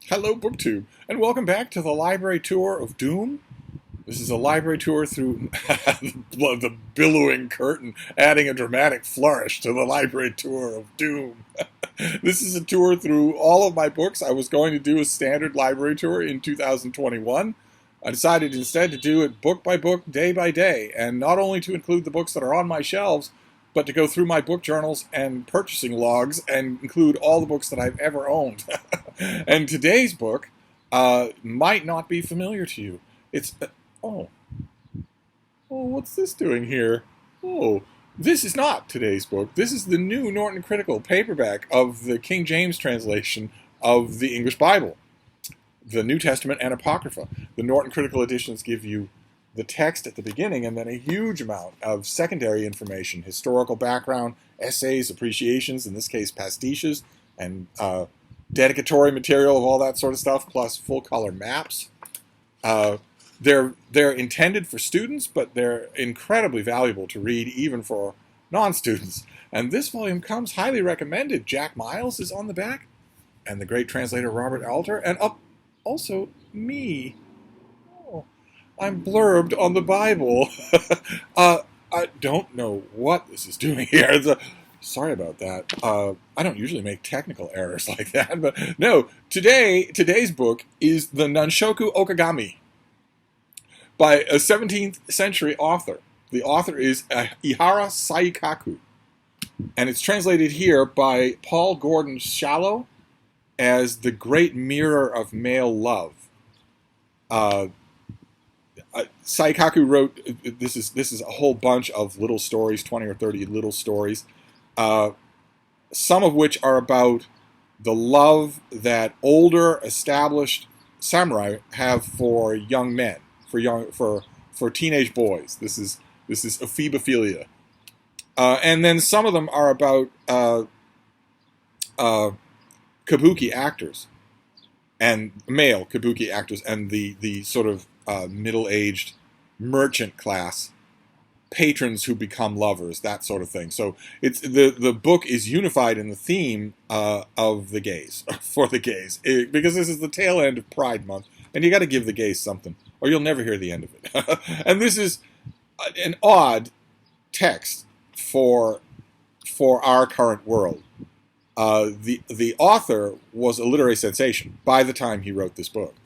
Hello, BookTube, and welcome back to the library tour of Doom. This is a library tour through the billowing curtain, adding a dramatic flourish to the library tour of Doom. This is a tour through all of my books. I was going to do a standard library tour in 2021. I decided instead to do it book by book, day by day, and not only to include the books that are on my shelves, but to go through my book journals and purchasing logs and include all the books that I've ever owned. And today's book might not be familiar to you. It's, oh, what's this doing here? Oh, this is not today's book. This is the new Norton Critical paperback of the King James translation of the English Bible, the New Testament and Apocrypha. The Norton Critical editions give you the text at the beginning and then a huge amount of secondary information, historical background, essays, appreciations, in this case pastiches, and dedicatory material of all that sort of stuff, plus full-color maps. They're intended for students, but they're incredibly valuable to read even for non-students. And this volume comes highly recommended. Jack Miles is on the back, and the great translator Robert Alter, and also me. I'm blurbed on the Bible. I don't know what this is doing here. Sorry about that. I don't usually make technical errors like that, but no. Today's book is the Nanshoku Okagami by a 17th century author. The author is Ihara Saikaku, and it's translated here by Paul Gordon Shallow as The Great Mirror of Male Love. Saikaku wrote, this is a whole bunch of little stories, 20 or 30 little stories, some of which are about the love that older, established samurai have for young men, for teenage boys. This is ephebophilia. And then some of them are about kabuki actors, and male kabuki actors, and the sort of middle-aged merchant class patrons who become lovers, that sort of thing. So it's the book is unified in the theme of the gays, for the gays, because this is the tail end of Pride Month, and you got to give the gays something, or you'll never hear the end of it. And this is an odd text for our current world. The author was a literary sensation by the time he wrote this book,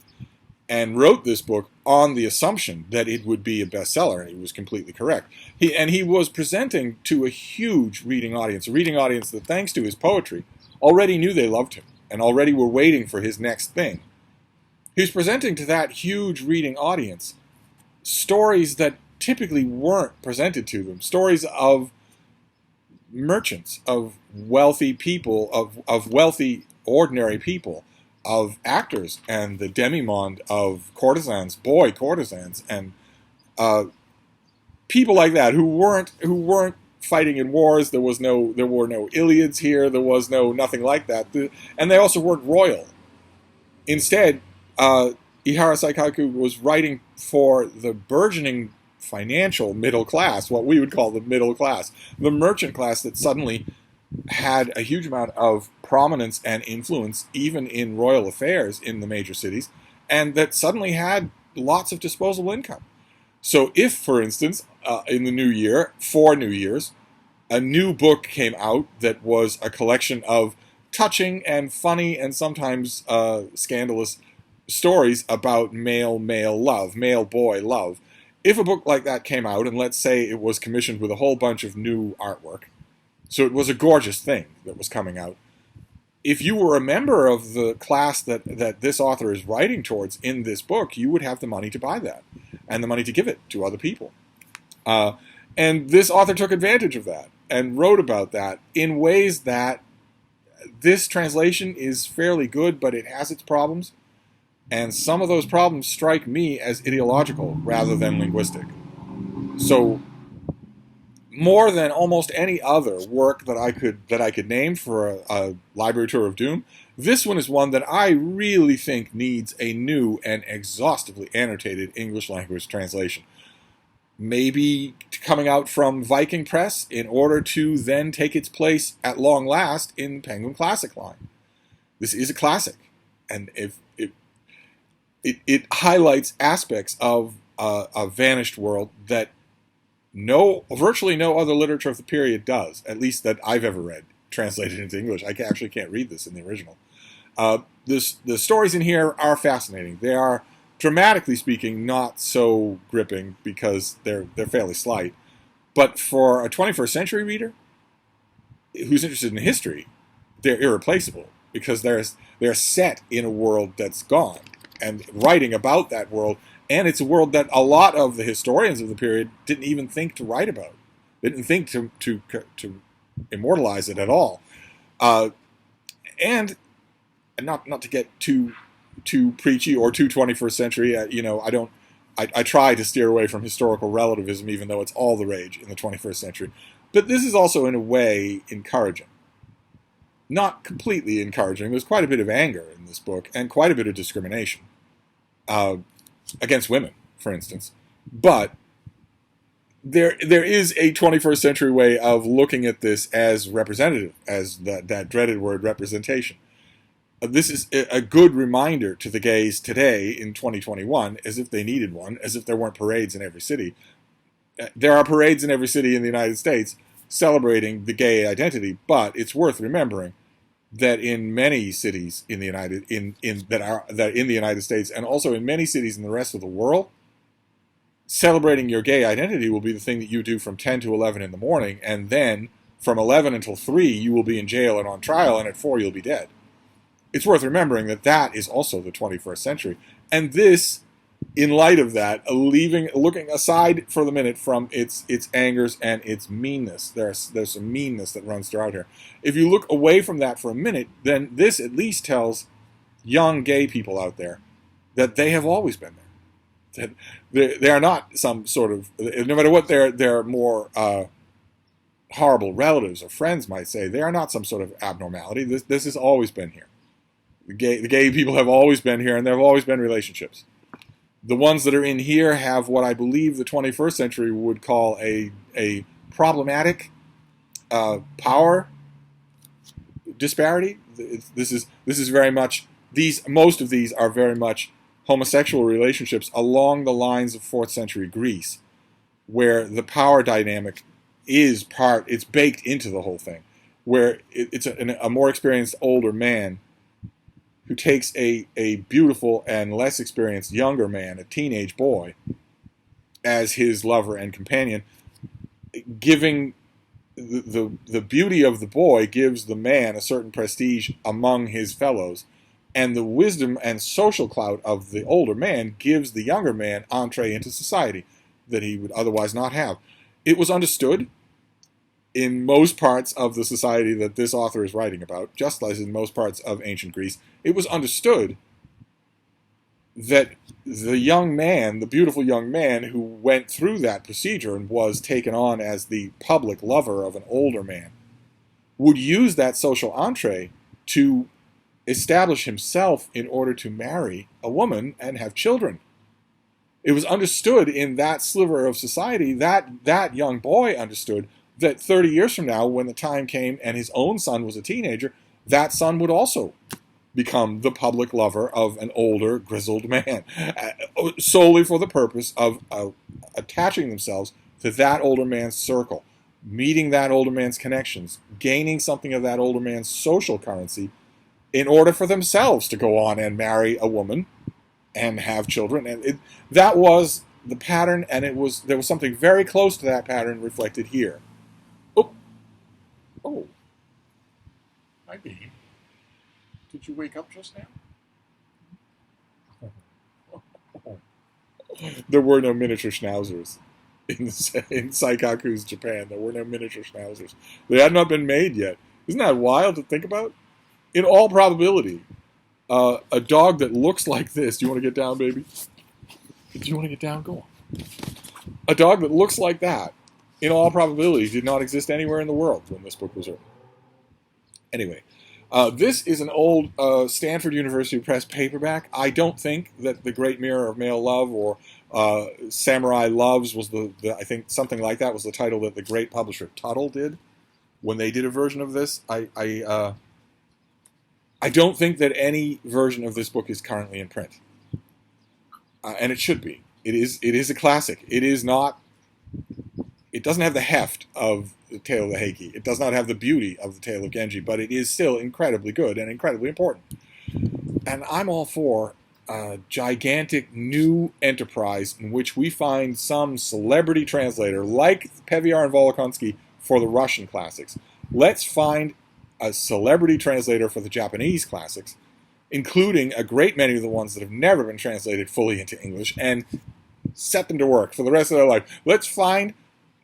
and wrote this book on the assumption that it would be a bestseller, and he was completely correct. He was presenting to a huge reading audience, a reading audience that, thanks to his poetry, already knew they loved him, and already were waiting for his next thing. He was presenting to that huge reading audience stories that typically weren't presented to them, stories of merchants, of wealthy people, of wealthy, ordinary people, of actors, and the demimonde of courtesans, boy courtesans, and people like that who weren't fighting in wars. There were no Iliads here. There was nothing like that, and they also weren't royal. Instead, Ihara Saikaku was writing for the burgeoning financial middle class, what we would call the middle class, the merchant class that suddenly had a huge amount of prominence and influence even in royal affairs in the major cities, and that suddenly had lots of disposable income. So if, for instance, in the new year, 4 New Years, a new book came out that was a collection of touching and funny and sometimes scandalous stories about male love, male boy love. If a book like that came out, and let's say it was commissioned with a whole bunch of new artwork, so it was a gorgeous thing that was coming out, if you were a member of the class that this author is writing towards in this book, you would have the money to buy that, and the money to give it to other people. And this author took advantage of that, and wrote about that in ways that this translation is fairly good, but it has its problems. And some of those problems strike me as ideological rather than linguistic. So, more than almost any other work that I could name for a library tour of Doom, this one is one that I really think needs a new and exhaustively annotated English language translation. Maybe coming out from Viking Press in order to then take its place at long last in Penguin Classic line. This is a classic, and if it highlights aspects of a vanished world that virtually no other literature of the period does, at least that I've ever read, translated into English. I actually can't read this in the original. The stories in here are fascinating. They are, dramatically speaking, not so gripping because they're fairly slight. But for a 21st century reader who's interested in history, they're irreplaceable because they're set in a world that's gone and writing about that world. And it's a world that a lot of the historians of the period didn't even think to write about. They didn't think to immortalize it at all. And not to get too preachy or too 21st century. I try to steer away from historical relativism, even though it's all the rage in the 21st century. But this is also, in a way, encouraging. Not completely encouraging. There's quite a bit of anger in this book and quite a bit of discrimination against women, for instance. But there is a 21st century way of looking at this as representative, as that dreaded word representation. This is a good reminder to the gays today in 2021, as if they needed one, as if there weren't parades in every city. There are parades in every city in the United States celebrating the gay identity, but it's worth remembering that in many cities in the United States, and also in many cities in the rest of the world, celebrating your gay identity will be the thing that you do from 10 to 11 in the morning, and then from 11 until 3 you will be in jail and on trial, and at 4 you'll be dead. It's worth remembering that that is also the 21st century. And this, in light of that, looking aside for the minute from its angers and its meanness, there's some meanness that runs throughout here. If you look away from that for a minute, then this at least tells young gay people out there that they have always been there. That they are not some sort of, no matter what their more horrible relatives or friends might say, they are not some sort of abnormality. This has always been here. The gay people have always been here, and there have always been relationships. The ones that are in here have what I believe the 21st century would call a problematic power disparity. This is very much, most of these are very much homosexual relationships along the lines of 4th century Greece, where the power dynamic it's baked into the whole thing, where it's a more experienced older man who takes a beautiful and less experienced younger man, a teenage boy, as his lover and companion, giving the beauty of the boy gives the man a certain prestige among his fellows, and the wisdom and social clout of the older man gives the younger man entree into society that he would otherwise not have. It was understood in most parts of the society that this author is writing about, just as in most parts of ancient Greece, it was understood that the young man, the beautiful young man who went through that procedure and was taken on as the public lover of an older man, would use that social entree to establish himself in order to marry a woman and have children. It was understood in that sliver of society, that young boy understood that 30 years from now, when the time came and his own son was a teenager, that son would also become the public lover of an older, grizzled man, solely for the purpose of attaching themselves to that older man's circle, meeting that older man's connections, gaining something of that older man's social currency in order for themselves to go on and marry a woman and have children. And that was the pattern, and there was something very close to that pattern reflected here. Oh, hi, baby. Did you wake up just now? There were no miniature schnauzers in Saikaku's Japan. There were no miniature schnauzers. They had not been made yet. Isn't that wild to think about? In all probability, a dog that looks like this. Do you want to get down, baby? Do you want to get down? Go on. A dog that looks like that, in all probability, did not exist anywhere in the world when this book was written. Anyway, this is an old Stanford University Press paperback. I don't think that The Great Mirror of Male Love or Samurai Loves was I think something like that was the title that the great publisher Tuttle did when they did a version of this. I don't think that any version of this book is currently in print, and it should be. It is a classic. It is not. It doesn't have the heft of the Tale of the Heike. It does not have the beauty of the Tale of Genji, but it is still incredibly good and incredibly important. And I'm all for a gigantic new enterprise in which we find some celebrity translator like Peviar and Volokhonsky for the Russian classics. Let's find a celebrity translator for the Japanese classics, including a great many of the ones that have never been translated fully into English, and set them to work for the rest of their life. Let's find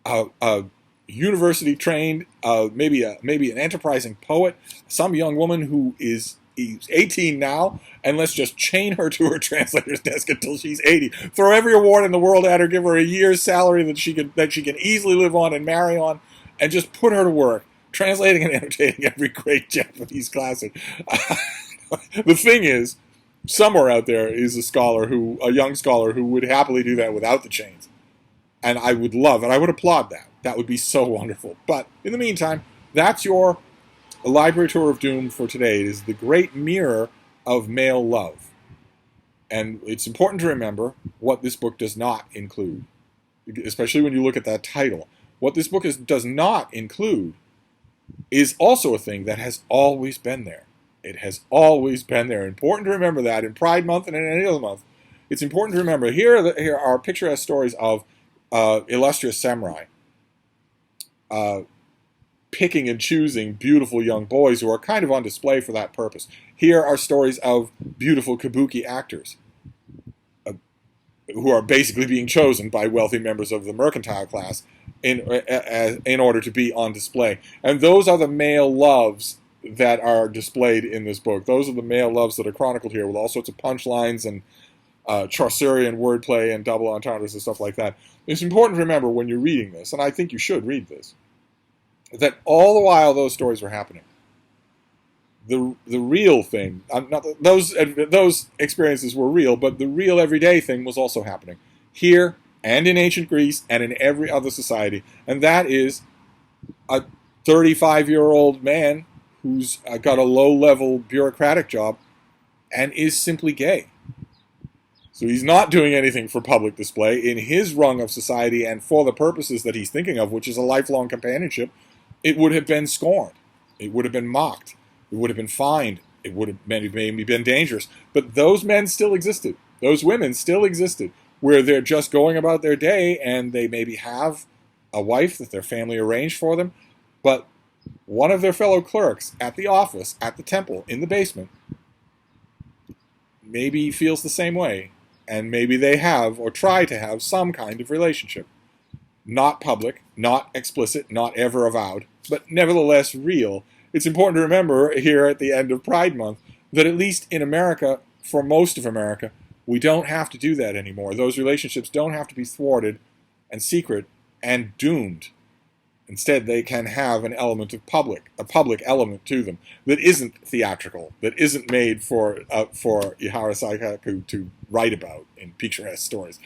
a university-trained, maybe an enterprising poet, some young woman who is 18 now, and let's just chain her to her translator's desk until she's 80. Throw every award in the world at her, give her a year's salary that she can easily live on and marry on, and just put her to work, translating and annotating every great Japanese classic. The thing is, somewhere out there is a young scholar who would happily do that without the chains. And I would love it. I would applaud that. That would be so wonderful. But in the meantime, that's your library tour of doom for today. It is the great mirror of male love. And it's important to remember what this book does not include, especially when you look at that title. What this book does not include is also a thing that has always been there. It has always been there. Important to remember that in Pride Month and in any other month. It's important to remember. Here are picturesque stories of illustrious samurai picking and choosing beautiful young boys who are kind of on display for that purpose. Here are stories of beautiful kabuki actors who are basically being chosen by wealthy members of the mercantile class in order to be on display. And those are the male loves that are displayed in this book. Those are the male loves that are chronicled here with all sorts of punchlines and Chaucerian wordplay and double entendres and stuff like that. It's important to remember when you're reading this, and I think you should read this, that all the while those stories were happening, the real thing, those experiences were real, but the real everyday thing was also happening here and in ancient Greece and in every other society, and that is a 35-year-old man who's got a low-level bureaucratic job and is simply gay. So he's not doing anything for public display in his rung of society, and for the purposes that he's thinking of, which is a lifelong companionship, it would have been scorned. It would have been mocked. It would have been fined. It would have maybe been dangerous. But those men still existed. Those women still existed, where they're just going about their day, and they maybe have a wife that their family arranged for them, but one of their fellow clerks at the office, at the temple, in the basement, maybe feels the same way. And maybe they have, or try to have, some kind of relationship. Not public, not explicit, not ever avowed, but nevertheless real. It's important to remember here at the end of Pride Month that at least in America, for most of America, we don't have to do that anymore. Those relationships don't have to be thwarted and secret and doomed. Instead, they can have an element of a public element to them that isn't theatrical, that isn't made for Ihara Saikaku to write about in picturesque stories.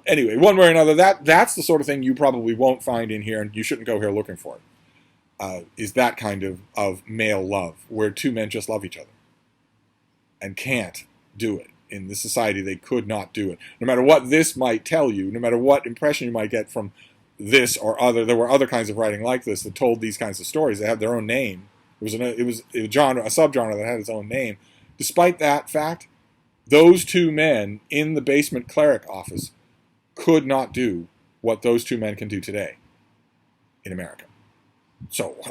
Anyway, one way or another, that's the sort of thing you probably won't find in here, and you shouldn't go here looking for it, is that kind of male love, where two men just love each other and can't do it. In this society, they could not do it. No matter what this might tell you, no matter what impression you might get from this or other, there were other kinds of writing like this that told these kinds of stories. They had their own name. It was a genre, a subgenre that had its own name. Despite that fact, those two men in the basement cleric office could not do what those two men can do today in America,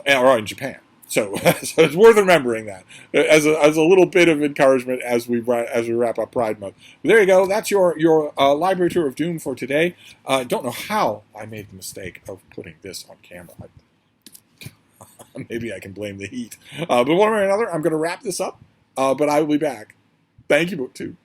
or in Japan. So it's worth remembering that as a little bit of encouragement as we wrap up Pride Month. But there you go. That's your library tour of doom for today. I don't know how I made the mistake of putting this on camera. Maybe I can blame the heat. But one way or another, I'm going to wrap this up. But I will be back. Thank you, BookTube.